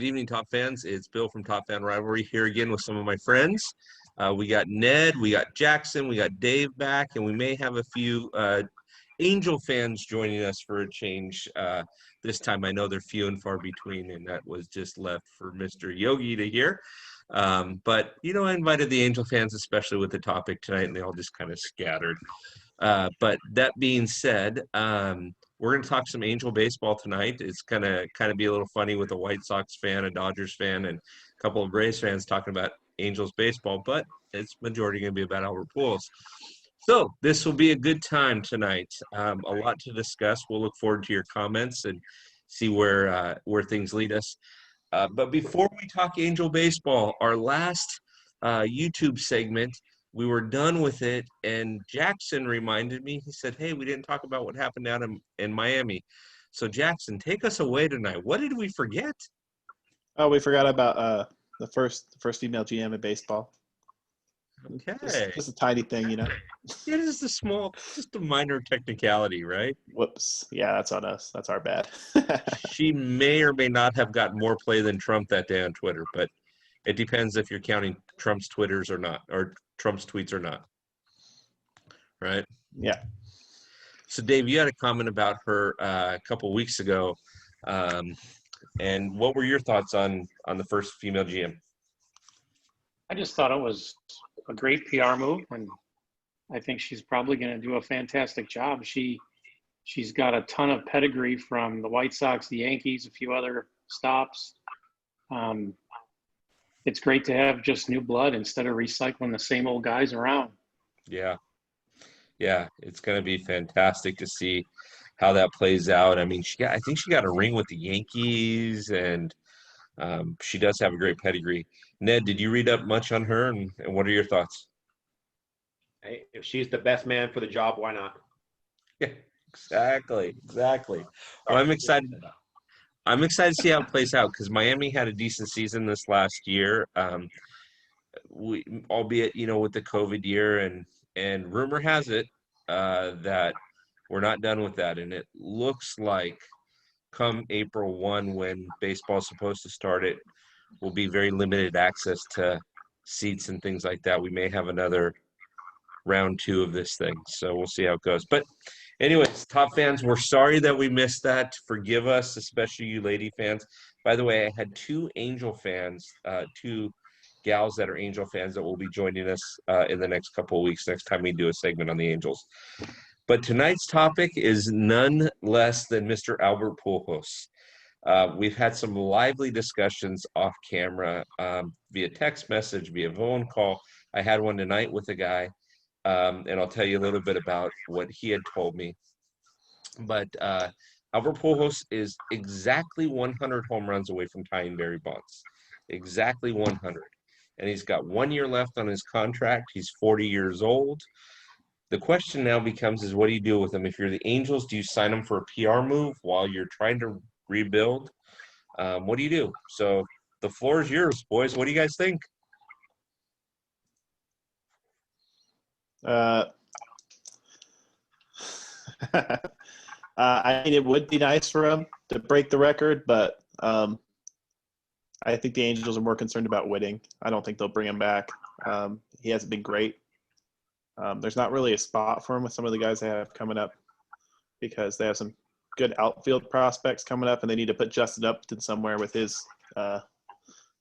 Good evening, Top fans. It's Bill from Top Fan Rivalry here again with some of my friends. We got Ned, we got Jackson, we got Dave back, and we may have a few Angel fans joining us for a change this time. I know they're few and far between, and that was just left for Mr. Yogi to hear. But, you know, I invited the Angel fans, especially with the topic tonight, and they all just kind of scattered. But that being said, we're going to talk some Angel baseball tonight. It's going to kind of be a little funny with a White Sox fan, a Dodgers fan, and a couple of Braves fans talking about Angels baseball, but it's majority going to be about Albert Pujols. So this will be a good time tonight. A lot to discuss. We'll look forward to your comments and see where things lead us. But before we talk Angel baseball, our last YouTube segment, we were done with it, and Jackson reminded me. He said, hey, we didn't talk about what happened down in Miami. So, Jackson, take us away tonight. What did we forget? Oh, we forgot about the first female GM in baseball. Okay. Just a tiny thing, you know. Yeah, just a minor technicality, right? Whoops. Yeah, that's on us. That's our bad. She may or may not have gotten more play than Trump that day on Twitter, but it depends if you're counting Trump's Twitters or not, or Trump's tweets or not. Right? Yeah. So, Dave, you had a comment about her a couple of weeks ago. And what were your thoughts on the first female GM? I just thought it was a great PR move, and I think she's probably going to do a fantastic job. She's got a ton of pedigree from the White Sox, the Yankees, a few other stops. It's great to have just new blood instead of recycling the same old guys around. Yeah, it's going to be fantastic to see how that plays out. I mean, I think she got a ring with the Yankees, and she does have a great pedigree. Ned, did you read up much on her, and what are your thoughts? Hey, if she's the best man for the job, why not? Yeah, exactly. Well, I'm excited to see how it plays out because Miami had a decent season this last year. Albeit, you know, with the COVID year, and rumor has it that we're not done with that, and it looks like come April 1, when baseball is supposed to start, it will be very limited access to seats and things like that. We may have another round 2 of this thing, so we'll see how it goes. But anyways, Top fans, we're sorry that we missed that. Forgive us, especially you lady fans. By the way, I had 2 Angel fans, 2 gals that are Angel fans that will be joining us in the next couple of weeks, next time we do a segment on the Angels. But tonight's topic is none less than Mr. Albert Pujols. We've had some lively discussions off camera, via text message, via phone call. I had one tonight with a guy, and I'll tell you a little bit about what he had told me. But Albert Pujols is exactly 100 home runs away from tying Barry Bonds. Exactly 100. And he's got 1 year left on his contract. He's 40 years old. The question now becomes is what do you do with him? If you're the Angels, do you sign him for a PR move while you're trying to rebuild? What do you do? So the floor is yours, boys. What do you guys think? I mean, it would be nice for him to break the record, but I think the Angels are more concerned about winning. I don't think they'll bring him back. He hasn't been great. There's not really a spot for him with some of the guys they have coming up because they have some good outfield prospects coming up, and they need to put Justin Upton somewhere with his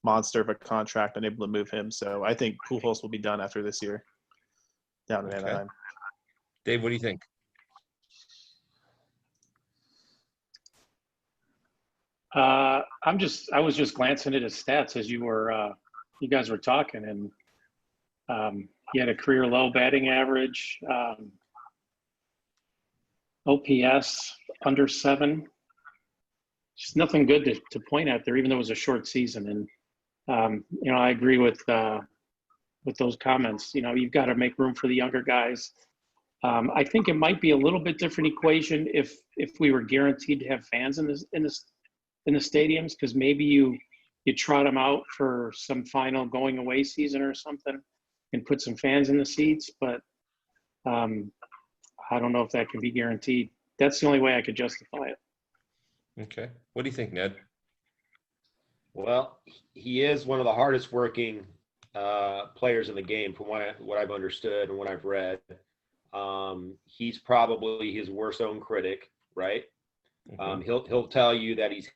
monster of a contract, unable to move him. So I think Pujols will be done after this year down in Anaheim. Dave, what do you think? I was just glancing at his stats as you guys were talking, and he had a career low batting average, OPS under 7. Just nothing good to point at there, even though it was a short season. And you know, I agree with those comments. You know, you've got to make room for the younger guys. I think it might be a little bit different equation if we were guaranteed to have fans in the stadiums, because maybe you trot them out for some final going away season or something and put some fans in the seats. But I don't know if that can be guaranteed. That's the only way I could justify it. Okay. What do you think, Ned? Well, he is one of the hardest working players in the game, from what I've understood and what I've read. He's probably his worst own critic, right? Mhm. He'll tell you that he's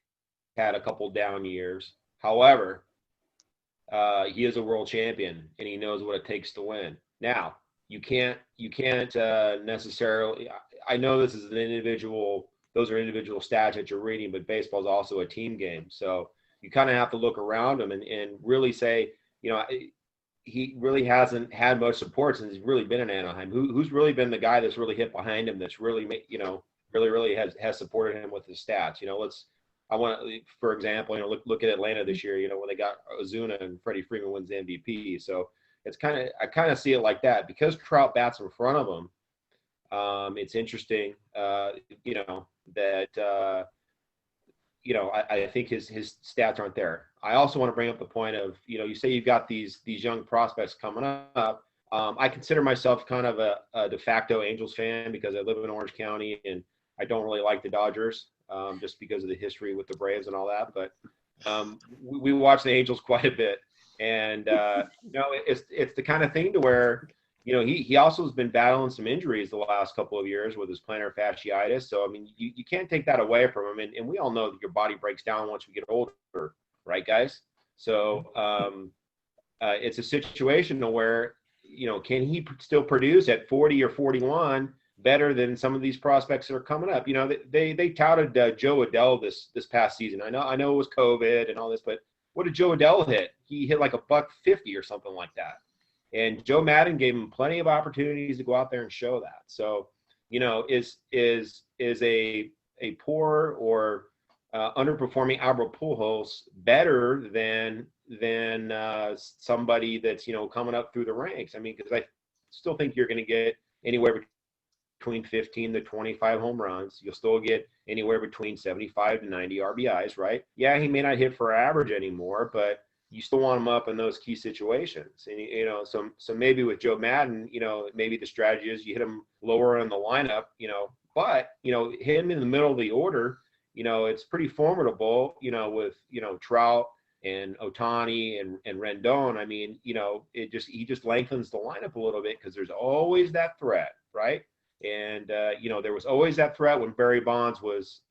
had a couple down years. However, he is a world champion and he knows what it takes to win. Now, you can't necessarily. I know this is an individual; those are individual stats that you're reading, but baseball is also a team game. So you kind of have to look around him and really say, you know, he really hasn't had much support since he's really been in Anaheim. Who's really been the guy that's really hit behind him, that's really, really has supported him with his stats. I want to, for example, look at Atlanta this year. When they got Ozuna and Freddie Freeman wins the MVP. So I kind of see it like that because Trout bats in front of him. It's interesting, that I think his stats aren't there. I also want to bring up the point of, you say you've got these young prospects coming up. I consider myself kind of a de facto Angels fan because I live in Orange County and I don't really like the Dodgers, just because of the history with the Braves and all that. But we watch the Angels quite a bit, and it's the kind of thing to where he also has been battling some injuries the last couple of years with his plantar fasciitis. So I mean, you can't take that away from him, and we all know that your body breaks down once we get older, right, guys? So it's a situation where can he still produce at 40 or 41 better than some of these prospects that are coming up? They touted Joe Adell this past season. I know it was COVID and all this, but what did Joe Adell hit? He hit like a $150 or something like that. And Joe Madden gave him plenty of opportunities to go out there and show that. So, is a poor or underperforming Albert Pujols better than somebody that's coming up through the ranks? I mean, because I still think you're going to get anywhere between 15 to 25 home runs. You'll still get anywhere between 75 to 90 RBIs, right? Yeah, he may not hit for average anymore, but you still want him up in those key situations. And so maybe with Joe Madden, maybe the strategy is you hit him lower in the lineup, but hit him in the middle of the order. It's pretty formidable, with Trout and Otani and Rendon. I mean, he just lengthens the lineup a little bit because there's always that threat, right? And there was always that threat when Barry Bonds was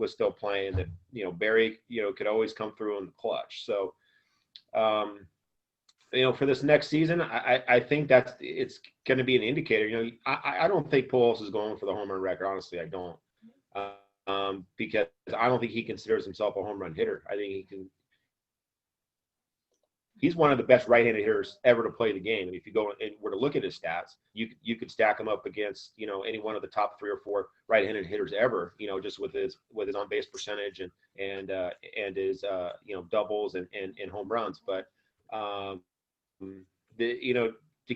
still playing, that Barry could always come through in the clutch. So for this next season, I think it's going to be an indicator. I don't think Pujols is going for the home run record. Honestly, I don't, because I don't think he considers himself a home run hitter. I think he's one of the best right-handed hitters ever to play the game. And if you go and were to look at his stats, you could stack him up against any one of the top 3 or 4 right-handed hitters ever. Just with his on base percentage and his doubles and home runs. But the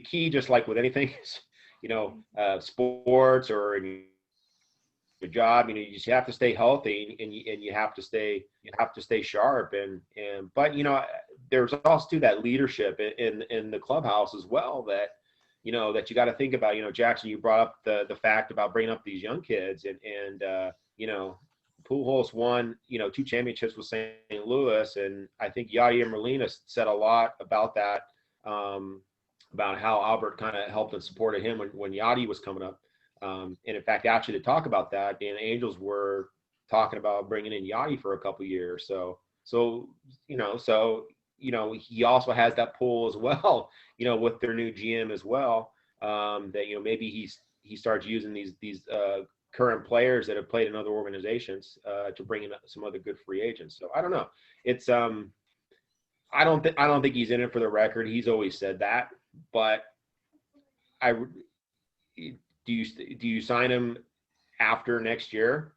key, just like with anything, is sports or in your job, you just have to stay healthy and you have to stay sharp but there's also that leadership in the clubhouse as well that that you got to think about. Jackson, you brought up the fact about bringing up these young kids and Pujols won 2 championships with St. Louis, and I think Yadier Molina said a lot about that, about how Albert kind of helped and supported him when Yadi was coming up. And in fact, actually, to talk about that, the Angels were talking about bringing in Yachty for a couple of years. So he also has that pull as well, with their new GM as well. That maybe he starts using these current players that have played in other organizations to bring in some other good free agents. So I don't know. It's I don't think he's in it for the record. He's always said that, but do you sign him after next year?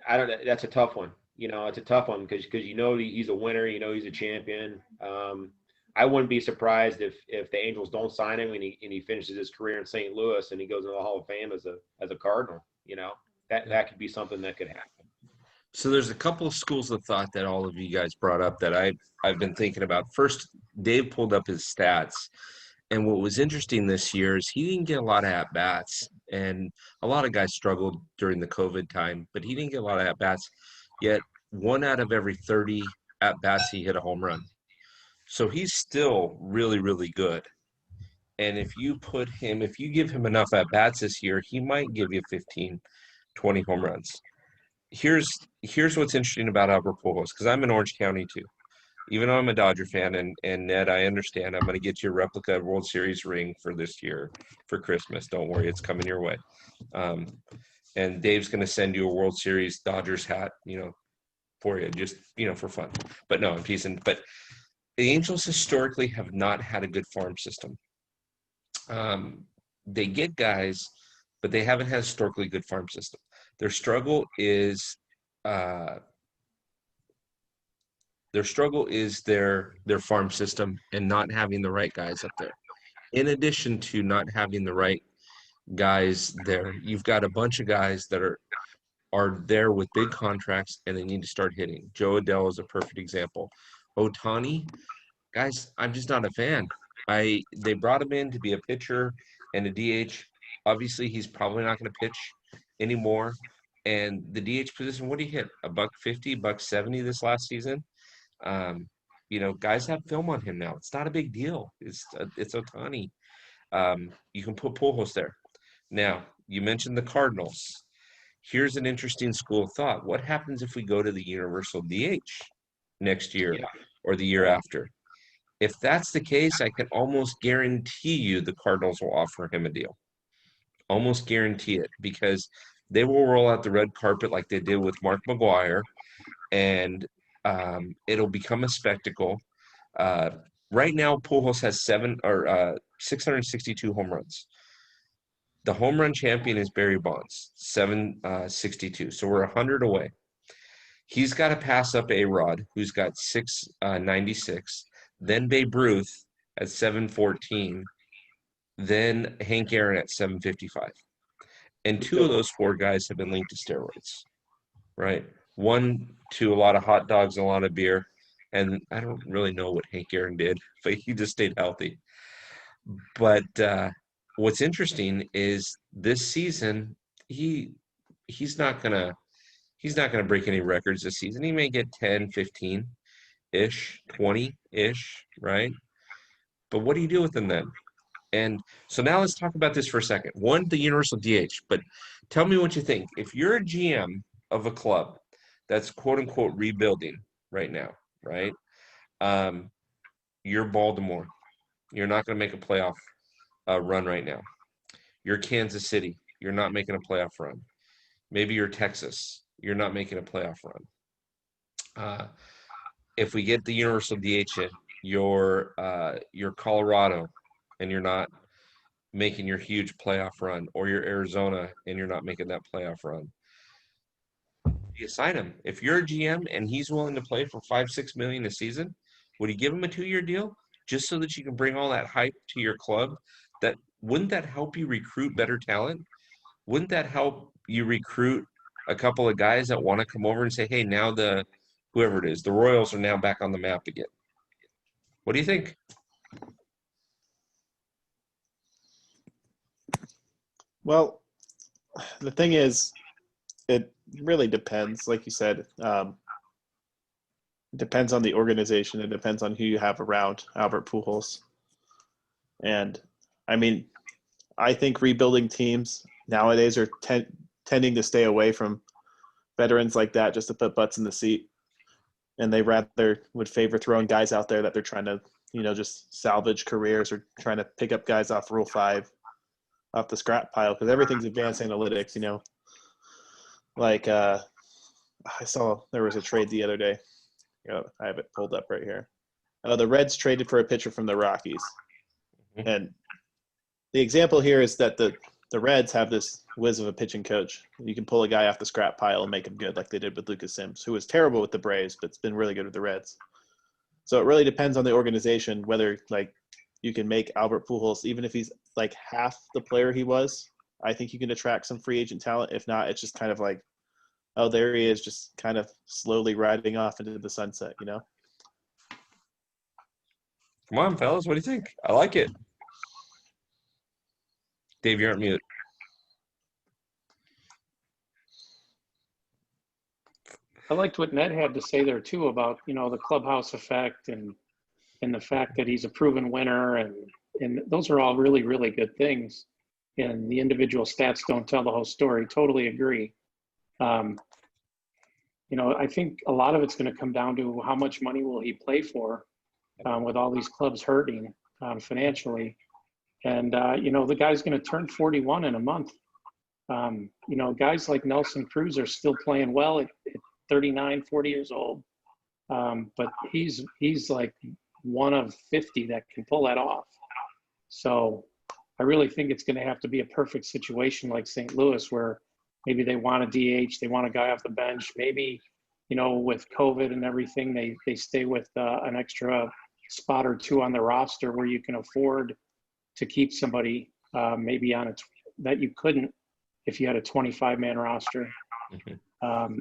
I don't. That's a tough one. It's a tough one because he's a winner. He's a champion. I wouldn't be surprised if the Angels don't sign him and he finishes his career in St. Louis and he goes into the Hall of Fame as a Cardinal. That could be something that could happen. So there's a couple of schools of thought that all of you guys brought up that I've been thinking about. First, Dave pulled up his stats. And what was interesting this year is he didn't get a lot of at-bats. And a lot of guys struggled during the COVID time, but he didn't get a lot of at-bats. Yet 1 out of every 30 at bats he hit a home run. So he's still really, really good. And if you give him enough at bats this year, he might give you 15, 20 home runs. Here's what's interesting about Albert Pujols, because I'm in Orange County too. Even though I'm a Dodger fan, and Ned, I understand, I'm going to get you a replica World Series ring for this year for Christmas. Don't worry, it's coming your way. And Dave's going to send you a World Series Dodgers hat, for you, just, for fun. But no, I'm teasing. But the Angels historically have not had a good farm system. They get guys, but they haven't had a historically good farm system. Their struggle is their farm system and not having the right guys up there. In addition to not having the right guys there, you've got a bunch of guys that are there with big contracts and they need to start hitting. Joe Adele is a perfect example. Ohtani, guys, I'm just not a fan. They brought him in to be a pitcher and a DH. Obviously, he's probably not going to pitch anymore. And the DH position, what did he hit? $150, $170 this last season. Guys have film on him now. It's not a big deal. It's Ohtani. You can put Pujols there. Now, you mentioned the Cardinals. Here's an interesting school of thought. What happens if we go to the universal DH next year or the year after? If that's the case, I can almost guarantee you the Cardinals will offer him a deal. Almost guarantee it, because they will roll out the red carpet like they did with Mark McGwire, and it'll become a spectacle. Right now, Pujols has 662 home runs. The home run champion is Barry Bonds, 762. So we're 100 away. He's got to pass up A-Rod, who's got 696, then Babe Ruth at 714, then Hank Aaron at 755. And two of those four guys have been linked to steroids, right? One to a lot of hot dogs and a lot of beer. And I don't really know what Hank Aaron did, but he just stayed healthy. But what's interesting is this season, he's not gonna break any records this season. He may get 10, 15-ish, 20-ish, right? But what do you do with them then? And so now let's talk about this for a second. One, the universal DH, but tell me what you think. If you're a GM of a club that's quote unquote rebuilding right now, right? You're Baltimore. You're not going to make a playoff run right now. You're Kansas City. You're not making a playoff run. Maybe you're Texas. You're not making a playoff run. If we get the universal DH in, you're Colorado, and you're not making your huge playoff run, or you're Arizona and you're not making that playoff run. You sign him. If you're a GM and he's willing to play for $5-6 million a season, would you give him a 2-year deal just so that you can bring all that hype to your club? Wouldn't that help you recruit better talent? Wouldn't that help you recruit a couple of guys that want to come over and say, hey, now whoever it is, the Royals are now back on the map again? What do you think? Well, the thing is, it really depends. Like you said, it depends on the organization. It depends on who you have around Albert Pujols. And, I mean, I think rebuilding teams nowadays are tending to stay away from veterans like that just to put butts in the seat. And they rather would favor throwing guys out there that they're trying to, just salvage careers, or trying to pick up guys off Rule 5, off the scrap pile, because everything's advanced analytics, Like I saw there was a trade the other day. I have it pulled up right here. The Reds traded for a pitcher from the Rockies. Mm-hmm. And the example here is that the Reds have this whiz of a pitching coach. You can pull a guy off the scrap pile and make him good, like they did with Lucas Sims, who was terrible with the Braves, but it's been really good with the Reds. So it really depends on the organization whether, you can make Albert Pujols, even if he's half the player he was. I think you can attract some free agent talent. If not, it's just kind of like, oh, there he is, just kind of slowly riding off into the sunset, Come on, fellas. What do you think? I like it. Dave, you're on mute. I liked what Ned had to say there too about, the clubhouse effect and the fact that he's a proven winner, and those are all really, really good things. And the individual stats don't tell the whole story. Totally agree. I think a lot of it's going to come down to how much money will he play for, with all these clubs hurting financially. And the guy's going to turn 41 in a month. Guys like Nelson Cruz are still playing well at 39, 40 years old. But he's like one of 50 that can pull that off. So I really think it's going to have to be a perfect situation like St. Louis, where maybe they want a DH, they want a guy off the bench. Maybe, with COVID and everything, they stay with an extra spot or two on the roster where you can afford to keep somebody maybe on that you couldn't if you had a 25-man roster. Mm-hmm.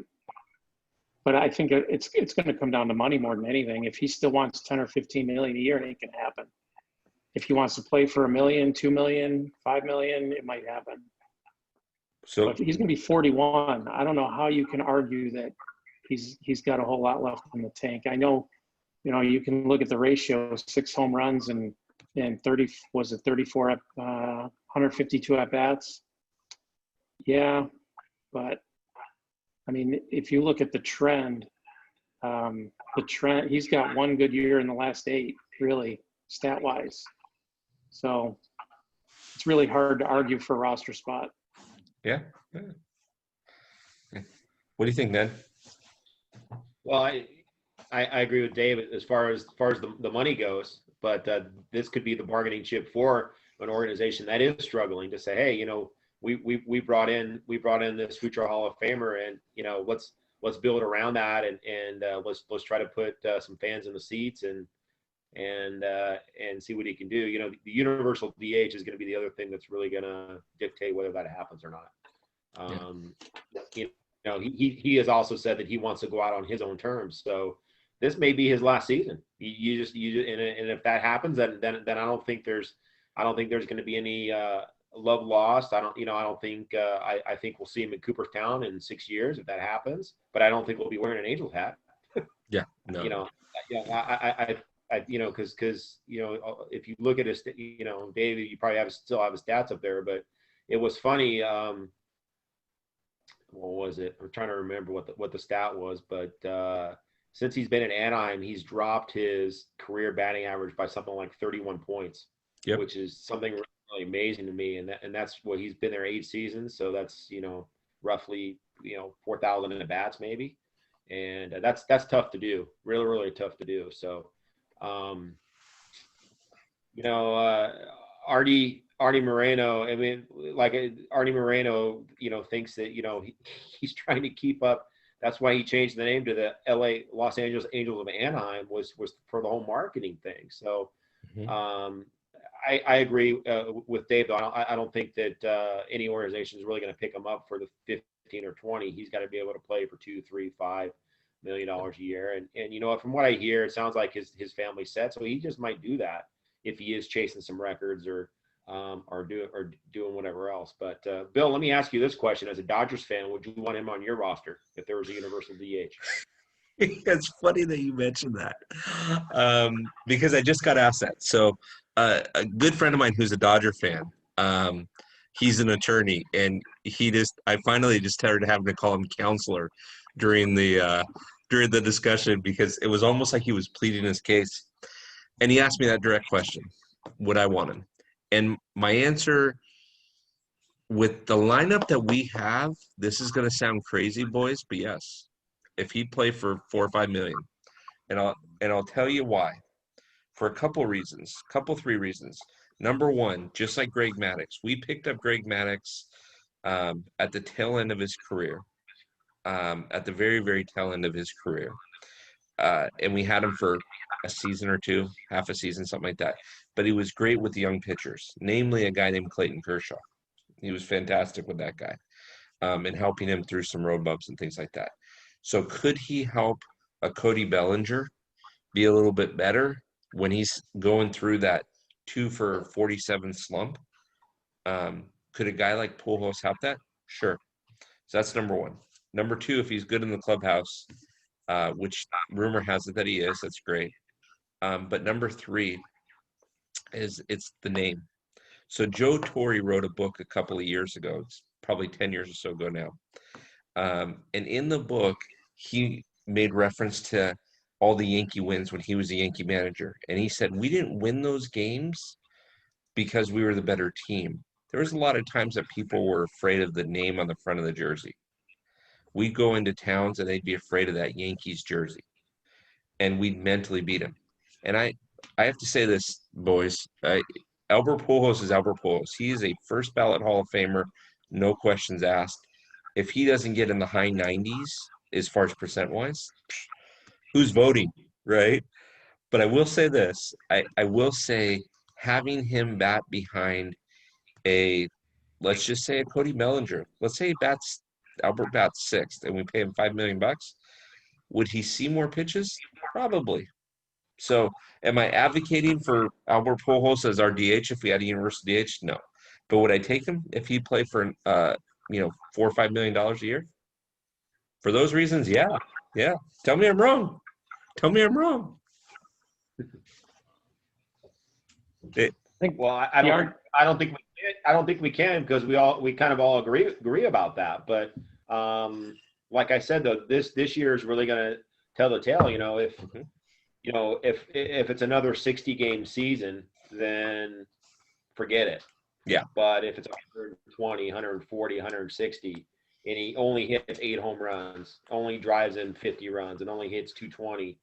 But I think it's going to come down to money more than anything. If he still wants 10 or 15 million a year, it ain't going to happen. If he wants to play for $1 million, $2 million, $5 million, it might happen. So but he's going to be 41. I don't know how you can argue that he's got a whole lot left in the tank. I know, you can look at the ratio: 6 home runs and 34 152 at bats. Yeah, but I mean, if you look at the trend, he's got one good year in the last 8, really, stat-wise. So it's really hard to argue for a roster spot. yeah. What do you think, Ned? Well, I agree with Dave as far as the money goes, but this could be the bargaining chip for an organization that is struggling to say, hey, we brought in this future Hall of Famer, and let's build around that, and let's try to put some fans in the seats and see what he can do. The universal DH is going to be the other thing that's really going to dictate whether that happens or not. He has also said that he wants to go out on his own terms. So this may be his last season. And if that happens, then I don't think there's going to be any love lost. I think we'll see him in Cooperstown in 6 years if that happens. But I don't think we'll be wearing an Angels hat. Yeah. No. Because if you look at his, David, you probably still have his stats up there, but it was funny. What was it? I'm trying to remember what the stat was, but since he's been in Anaheim, he's dropped his career batting average by something like 31 points, which is something really amazing to me. And that's what he's been there 8 seasons, so that's roughly 4,000 in the bats maybe, and that's tough to do, really, really tough to do. So. Artie Moreno, I mean, like Artie Moreno, thinks that, he's trying to keep up. That's why he changed the name to the Los Angeles Angels of Anaheim was for the whole marketing thing. So, I agree with Dave, though. I don't think that any organization is really going to pick him up for the 15 or 20. He's got to be able to play for $2, $3, $5 million a year. And from what I hear, it sounds like his family's set, so he just might do that if he is chasing some records or doing whatever else. But Bill, let me ask you this question: as a Dodgers fan, would you want him on your roster if there was a universal DH? It's funny that you mentioned that, because I just got asked that. So a good friend of mine who's a Dodger fan, he's an attorney, and I finally just started having to call him counselor during the discussion, because it was almost like he was pleading his case. And he asked me that direct question: would I want him? And my answer, with the lineup that we have, this is going to sound crazy, boys, but yes, if he'd play for $4 or $5 million, and I'll tell you why. For a couple reasons, 3 reasons. Number one, just like Greg Maddux, we picked up Greg Maddux at the tail end of his career, at the very, very tail end of his career. And we had him for a season or 2, half a season, something like that. But he was great with the young pitchers, namely a guy named Clayton Kershaw. He was fantastic with that guy, and helping him through some road bumps and things like that. So could he help a Cody Bellinger be a little bit better when he's going through that 2 for 47 slump? Could a guy like Pujols help that? Sure. So that's number one. Number 2, if he's good in the clubhouse, which rumor has it that he is, that's great. But number 3 it's the name. So Joe Torre wrote a book a couple of years ago. It's probably 10 years or so ago now. And in the book, he made reference to all the Yankee wins when he was a Yankee manager. And he said, we didn't win those games because we were the better team. There was a lot of times that people were afraid of the name on the front of the jersey. We'd go into towns and they'd be afraid of that Yankees jersey. And we'd mentally beat them. And I have to say this, boys. Albert Pujols is Albert Pujols. He is a first ballot Hall of Famer, no questions asked. If he doesn't get in the high 90s as far as percent-wise, who's voting, right? But I will say this. I will say having him bat behind let's just say a Cody Bellinger. Let's say Albert bats 6th and we pay him $5 million. Would he see more pitches? Probably. So am I advocating for Albert Pujols as our DH if we had a universal DH? No. But would I take him if he played for $4 or $5 million a year? For those reasons, yeah. Tell me I'm wrong. I don't think we can because we kind of all agree about that. But like I said, though, this year is really going to tell the tale. If it's another 60-game season, then forget it. Yeah. But if it's 120, 140, 160, and he only hits 8 home runs, only drives in 50 runs, and only hits 220,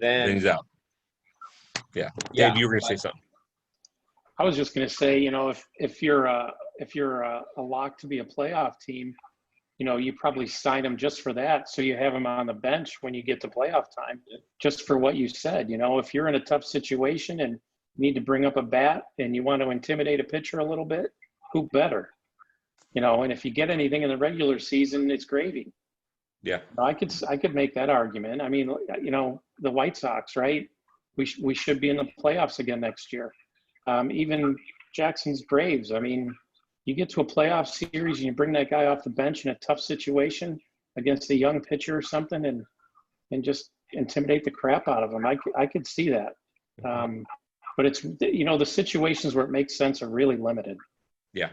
then he's out. Yeah. Dave, you were going to say something. I was just going to say, if you're a lock to be a playoff team, you probably sign him just for that. So you have him on the bench when you get to playoff time, just for what you said. If you're in a tough situation and need to bring up a bat and you want to intimidate a pitcher a little bit, who better? And if you get anything in the regular season, it's gravy. Yeah. I could make that argument. I mean, the White Sox, right? We should be in the playoffs again next year. Even Jackson's Braves. I mean, you get to a playoff series and you bring that guy off the bench in a tough situation against a young pitcher or something and just intimidate the crap out of him. I could see that. But it's, the situations where it makes sense are really limited. Yeah.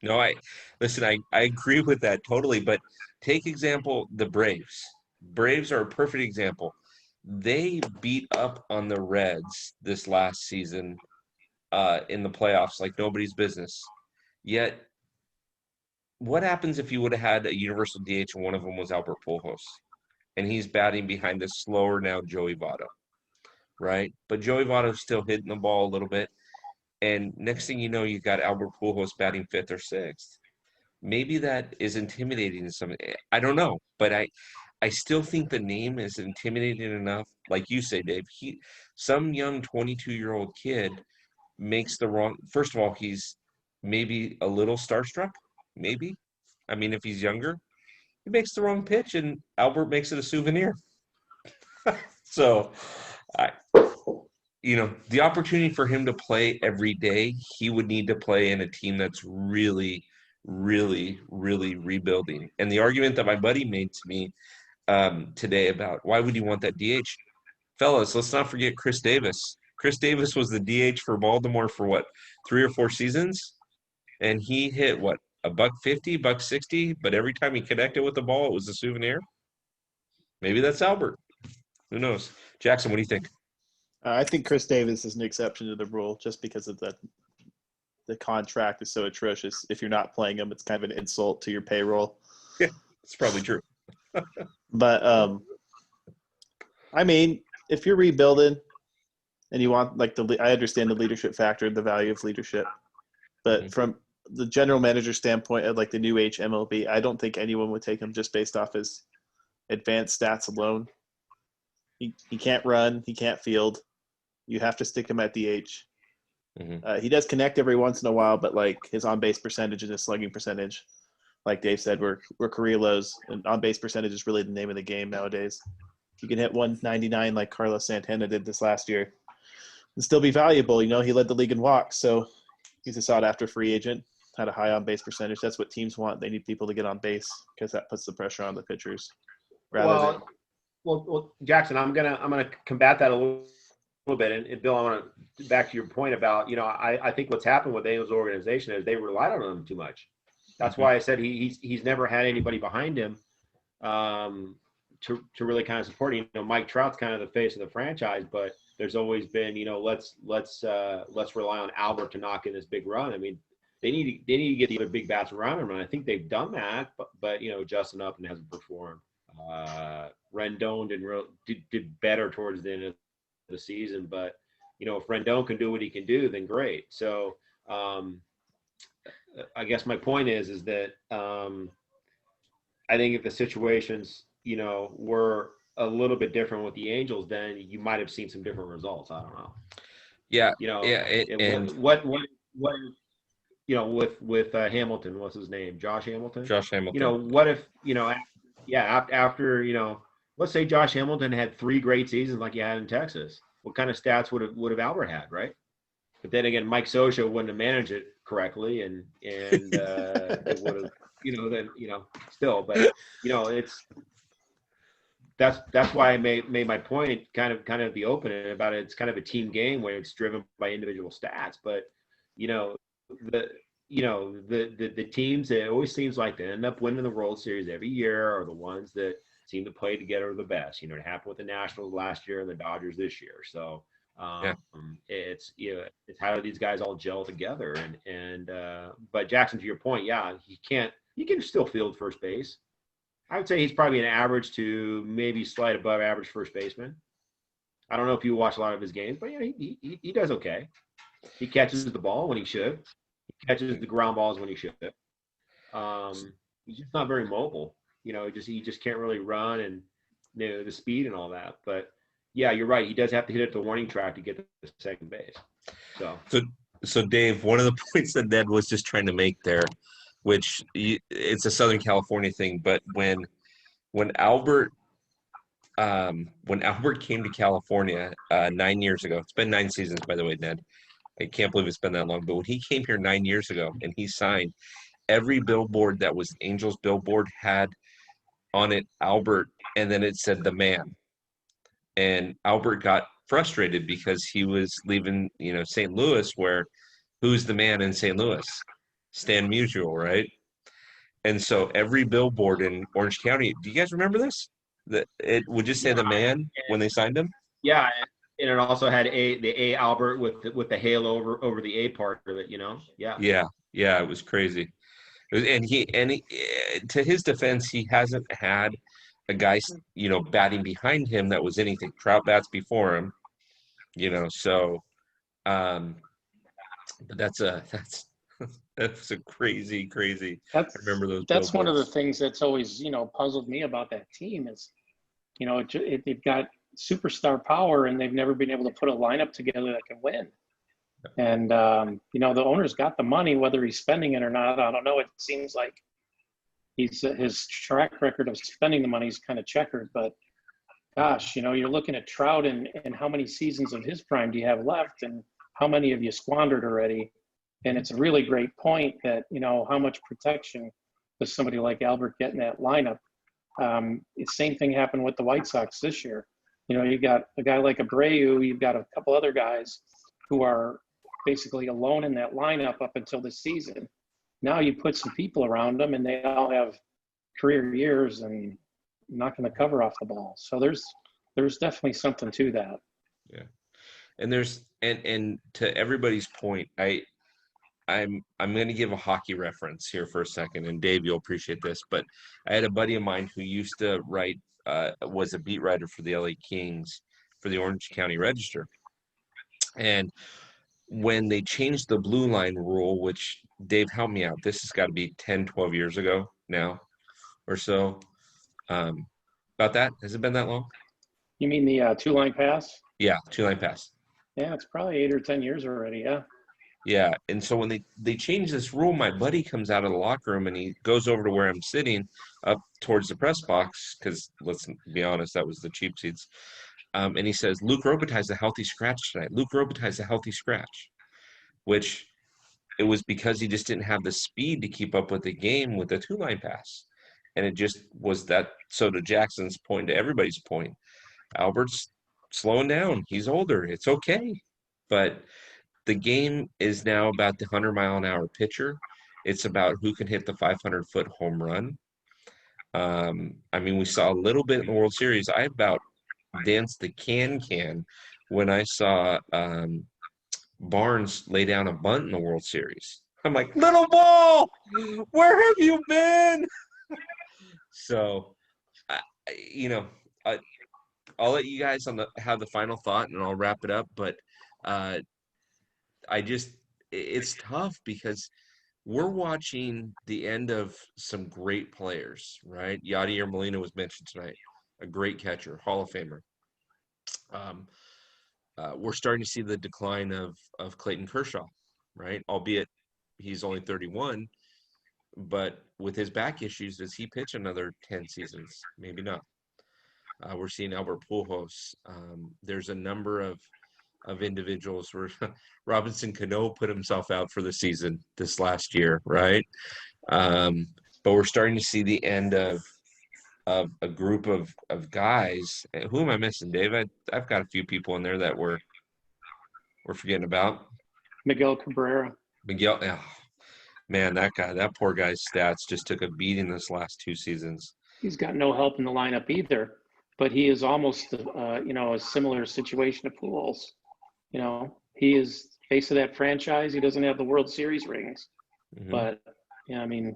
No, I agree with that totally. But take example, the Braves. Braves are a perfect example. They beat up on the Reds this last season in the playoffs like nobody's business. Yet, what happens if you would have had a universal DH and one of them was Albert Pujols, and he's batting behind the slower now Joey Votto, right? But Joey Votto's still hitting the ball a little bit, and next thing you know, you got Albert Pujols batting 5th or 6th. Maybe that is intimidating to some. I don't know, but I still think the name is intimidating enough. Like you say, Dave, some young 22-year-old kid makes the wrong. First of all, he's maybe a little starstruck, maybe. I mean, if he's younger, he makes the wrong pitch and Albert makes it a souvenir. So, the opportunity for him to play every day, he would need to play in a team that's really, really, really rebuilding. And the argument that my buddy made to me today about why would you want that DH? Fellas, let's not forget Chris Davis. Chris Davis was the DH for Baltimore for 3 or 4 seasons? And he hit $150, $160, but every time he connected with the ball, it was a souvenir. Maybe that's Albert. Who knows? Jackson, what do you think? I think Chris Davis is an exception to the rule just because of the contract is so atrocious. If you're not playing him, it's kind of an insult to your payroll. Yeah, it's probably true. But I mean, if you're rebuilding and you want I understand the leadership factor and the value of leadership, but from the general manager standpoint of the new age MLB, I don't think anyone would take him just based off his advanced stats alone. He can't run, he can't field. You have to stick him at DH. Mm-hmm. He does connect every once in a while, but his on base percentage and his slugging percentage, like Dave said, we're career lows, and on base percentage is really the name of the game nowadays. You can hit 199 like Carlos Santana did this last year and still be valuable. He led the league in walks, so he's a sought after free agent. had a high on base percentage. That's what teams want. They need people to get on base because that puts the pressure on the pitchers. Well, Jackson, I'm gonna combat that a little bit, and Bill, I want to back to your point about, I think what's happened with the Angels organization is they relied on him too much. That's why I said he's never had anybody behind him to really kind of support him. Mike Trout's kind of the face of the franchise, but there's always been, let's rely on Albert to knock in this big run. I mean, they need to get the other big bats around him, and I think they've done that. But Justin Upton hasn't performed. Rendon did better towards the end of the season, but if Rendon can do what he can do, then great. So I guess my point is that I think if the situations were a little bit different with the Angels, then you might have seen some different results. I don't know. Yeah. With Hamilton, what's his name? Josh Hamilton. Josh Hamilton. What if after let's say Josh Hamilton had 3 great seasons like he had in Texas. What kind of stats would have Albert had, right? But then again, Mike Scioscia wouldn't have managed it correctly, and it would have, still. But it's that's why I made my point kind of the opening about it. It's kind of a team game where it's driven by individual stats, but the teams that it always seems like they end up winning the World Series every year are the ones that seem to play together the best. It happened with the Nationals last year and the Dodgers this year. So it's how do these guys all gel together? But Jackson, to your point, he can still field first base. I would say he's probably an average to maybe slight above average first baseman. I don't know if you watch a lot of his games, but he does okay. He catches the ball when he should. He catches the ground balls when he should. He's just not very mobile. He just can't really run and the speed and all that. But yeah, you're right. He does have to hit at the warning track to get to the second base. So Dave, one of the points that Ned was just trying to make there, which it's a Southern California thing, but when Albert came to California 9 years ago, it's been 9 seasons, by the way, Ned. I can't believe it's been that long. But when he came here 9 years ago and he signed, every billboard that was Angels billboard had on it Albert, and then it said the man. And Albert got frustrated because he was leaving, St. Louis, where who's the man in St. Louis? Stan Musial, right? And so every billboard in Orange County, do you guys remember this? That it would just say the man when they signed him? Yeah, and it also had the A Albert with the halo over the A part of it, Yeah, it was crazy. And he to his defense, he hasn't had a guy batting behind him that was anything. Trout bats before him, So, but that's a crazy. I remember those. That's one of the things that's always puzzled me about that team is, they've got superstar power and they've never been able to put a lineup together that can win. And the owner's got the money, whether he's spending it or not. I don't know. It seems like his track record of spending the money is kind of checkered. But gosh, you're looking at Trout and how many seasons of his prime do you have left, and how many have you squandered already? And it's a really great point that how much protection does somebody like Albert get in that lineup? The same thing happened with the White Sox this year. You got a guy like Abreu, you've got a couple other guys who are basically alone in that lineup up until this season. Now you put some people around them and they all have career years and knocking the cover off the ball. So there's definitely something to that. Yeah. And there's and to everybody's point, I'm going to give a hockey reference here for a second, and Dave, you'll appreciate this, but I had a buddy of mine who used to write was a beat writer for the LA Kings for the Orange County Register. And when they changed the blue line rule, which Dave, help me out, this has got to be 10, 12 years ago now or so. About that? Has it been that long? You mean the 2-line pass? Yeah, 2-line pass. Yeah, it's probably 8 or 10 years already, yeah. Yeah, and so when they changed this rule, my buddy comes out of the locker room and he goes over to where I'm sitting up towards the press box, because let's be honest, that was the cheap seats. And he says, Luke Robitaille's a healthy scratch tonight. Luke Robitaille's a healthy scratch, which it was because he just didn't have the speed to keep up with the game with the two-line pass. And it just was that. So to Jackson's point, to everybody's point, Albert's slowing down. He's older. It's okay. But the game is now about the 100-mile-an-hour pitcher. It's about who can hit the 500-foot home run. I mean, we saw a little bit in the World Series. I about danced the can when I saw Barnes lay down a bunt in the World Series. I'm like, little ball, where have you been? So, you know, I'll let you guys have the final thought, and I'll wrap it up. But it's tough because we're watching the end of some great players, right? Yadier Molina was mentioned tonight, a great catcher, Hall of Famer. We're starting to see the decline of Clayton Kershaw, right? Albeit he's only 31, but with his back issues, does he pitch another 10 seasons? Maybe not. We're seeing Albert Pujols. There's a number of individuals where Robinson Cano put himself out for the season this last year, right? But we're starting to see the end of a group of guys. Who am I missing, Dave? I've got a few people in there that we're forgetting about. Miguel Cabrera. Miguel, oh, man, that poor guy's stats just took a beating this last 2 seasons. He's got no help in the lineup either, but he is almost, a similar situation to Pujols. He is face of that franchise. He doesn't have the World Series rings, but I mean,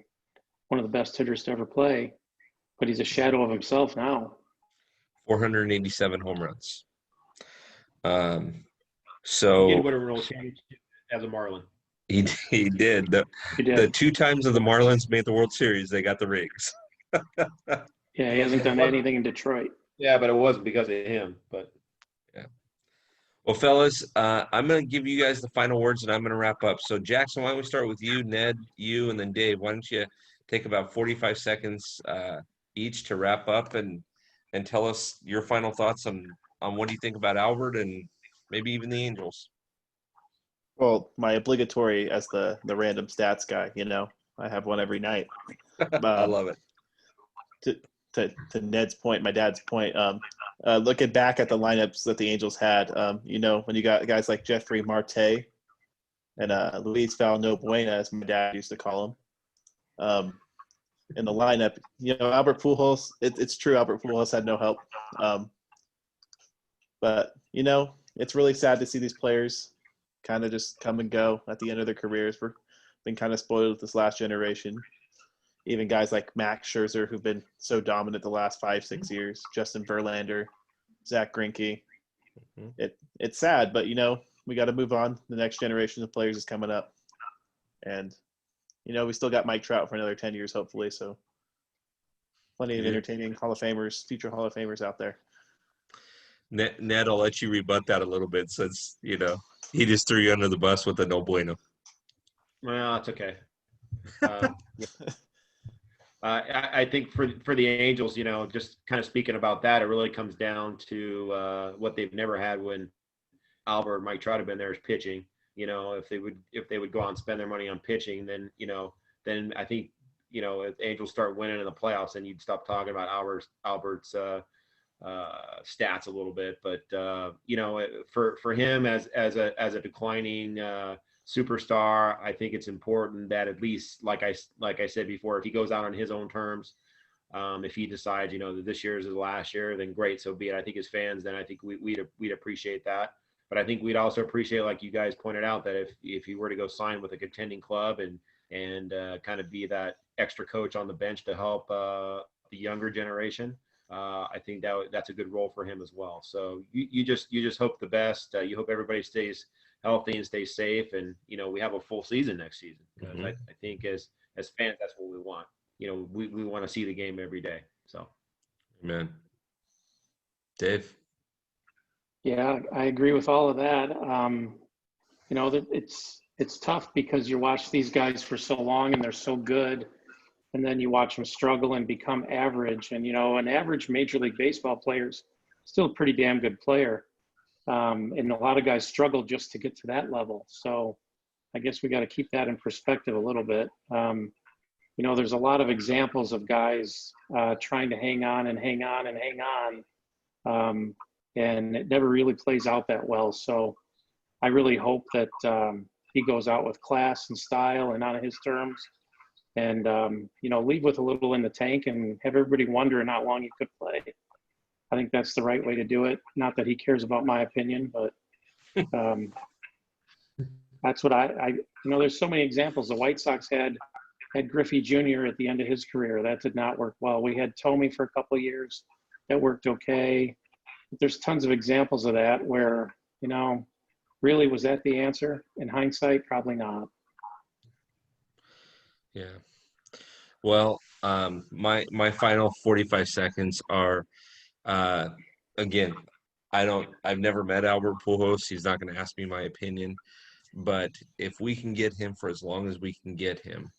one of the best hitters to ever play. But he's a shadow of himself now. 487 home runs. He did win a World Championship as a Marlin. He did. The 2 times of the Marlins made the World Series, they got the rings. Yeah, he hasn't done anything in Detroit. Yeah, but it wasn't because of him. But yeah. Well, fellas, I'm going to give you guys the final words, and I'm going to wrap up. So, Jackson, why don't we start with you, Ned, you, and then Dave? Why don't you take about 45 seconds each to wrap up and tell us your final thoughts on what do you think about Albert and maybe even the Angels? Well, my obligatory as the random stats guy, I have one every night. I love it. To Ned's point, my dad's point, looking back at the lineups that the Angels had, when you got guys like Jeffrey Marte and Luis Valnobuena, as my dad used to call him, in the lineup, Albert Pujols, it's true, Albert Pujols had no help. But, it's really sad to see these players kind of just come and go at the end of their careers. We've been kind of spoiled with this last generation. Even guys like Max Scherzer, who've been so dominant the last 5-6 years, Justin Verlander, Zach Greinke. It's sad, but, we got to move on. The next generation of players is coming up. And, we still got Mike Trout for another 10 years, hopefully. So plenty of entertaining Hall of Famers, future Hall of Famers out there. Ned, I'll let you rebut that a little bit since, he just threw you under the bus with the no bueno. Well, it's okay. I think for the Angels, just kind of speaking about that, it really comes down to what they've never had when Albert and Mike Trout have been there is pitching. If they would go out and spend their money on pitching, then then I think if the Angels start winning in the playoffs, then you'd stop talking about Albert's stats a little bit. But for him as a declining superstar, I think it's important that at least, like I said before, if he goes out on his own terms, if he decides that this year is his last year, then great, so be it. I think as fans, then I think we'd appreciate that. But I think we'd also appreciate, like you guys pointed out, that if he were to go sign with a contending club and kind of be that extra coach on the bench to help the younger generation, I think that's a good role for him as well. So you just hope the best. You hope everybody stays healthy and stays safe, and we have a full season next season, because I think as fans, that's what we want. We want to see the game every day. So, amen. Dave? Yeah, I agree with all of that. That it's tough because you watch these guys for so long and they're so good, and then you watch them struggle and become average. And an average Major League Baseball player's still a pretty damn good player. And a lot of guys struggle just to get to that level. So I guess we got to keep that in perspective a little bit. There's a lot of examples of guys trying to hang on and hang on and hang on, and it never really plays out that well. So I really hope that he goes out with class and style and on his terms, and leave with a little in the tank and have everybody wondering how long he could play. I think that's the right way to do it. Not that he cares about my opinion, but that's what I there's so many examples. The White Sox had Griffey Jr. at the end of his career. That did not work well. We had Tomey for a couple of years. That worked okay. But there's tons of examples of that where, really, was that the answer? In hindsight, probably not. Yeah. Well, my final 45 seconds are, again, I've never met Albert Pujols. He's not going to ask me my opinion, but if we can get him for as long as we can get him,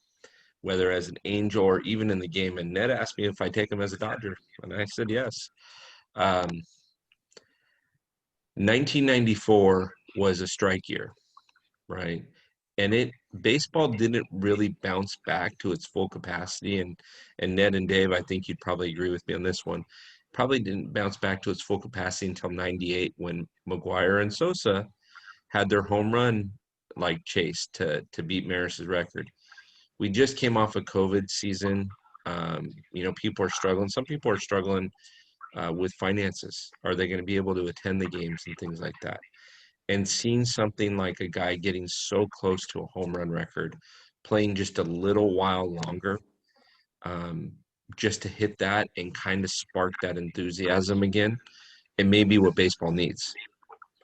whether as an Angel or even in the game, and Ned asked me if I take him as a Dodger, and I said yes. 1994 was a strike year, right? And baseball didn't really bounce back to its full capacity. And Ned and Dave, I think you'd probably agree with me on this one, probably didn't bounce back to its full capacity until 98 when McGuire and Sosa had their home run chase to beat Maris's record. We just came off a COVID season. People are struggling. Some people are struggling with finances. Are they going to be able to attend the games and things like that? And seeing something like a guy getting so close to a home run record, playing just a little while longer, just to hit that and kind of spark that enthusiasm again, it may be what baseball needs.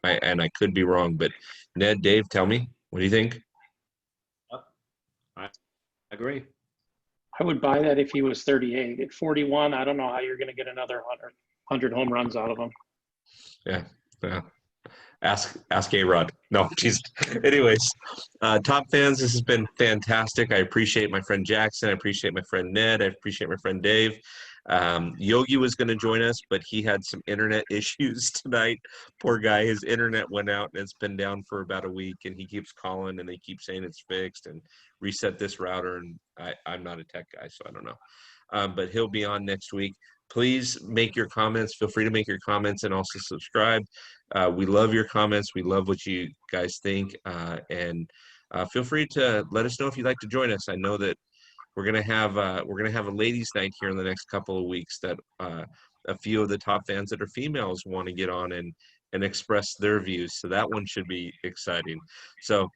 I could be wrong, but Ned, Dave, tell me, what do you think? I agree. I would buy that if he was 38. At 41, I don't know how you're going to get another 100 home runs out of him. Yeah. Ask A-Rod. No, geez. Anyways, Top Fans, this has been fantastic. I appreciate my friend Jackson. I appreciate my friend Ned. I appreciate my friend Dave. Yogi was going to join us, but he had some internet issues tonight. Poor guy. His internet went out, and it's been down for about a week, and he keeps calling, and they keep saying it's fixed, and reset this router, and I'm not a tech guy, so I don't know. But he'll be on next week. Please make your comments. Feel free to make your comments and also subscribe. We love your comments. We love what you guys think. And feel free to let us know if you'd like to join us. I know that we're gonna have a ladies' night here in the next couple of weeks that a few of the top fans that are females want to get on and express their views. So that one should be exciting. So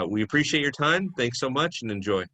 we appreciate your time. Thanks so much and enjoy.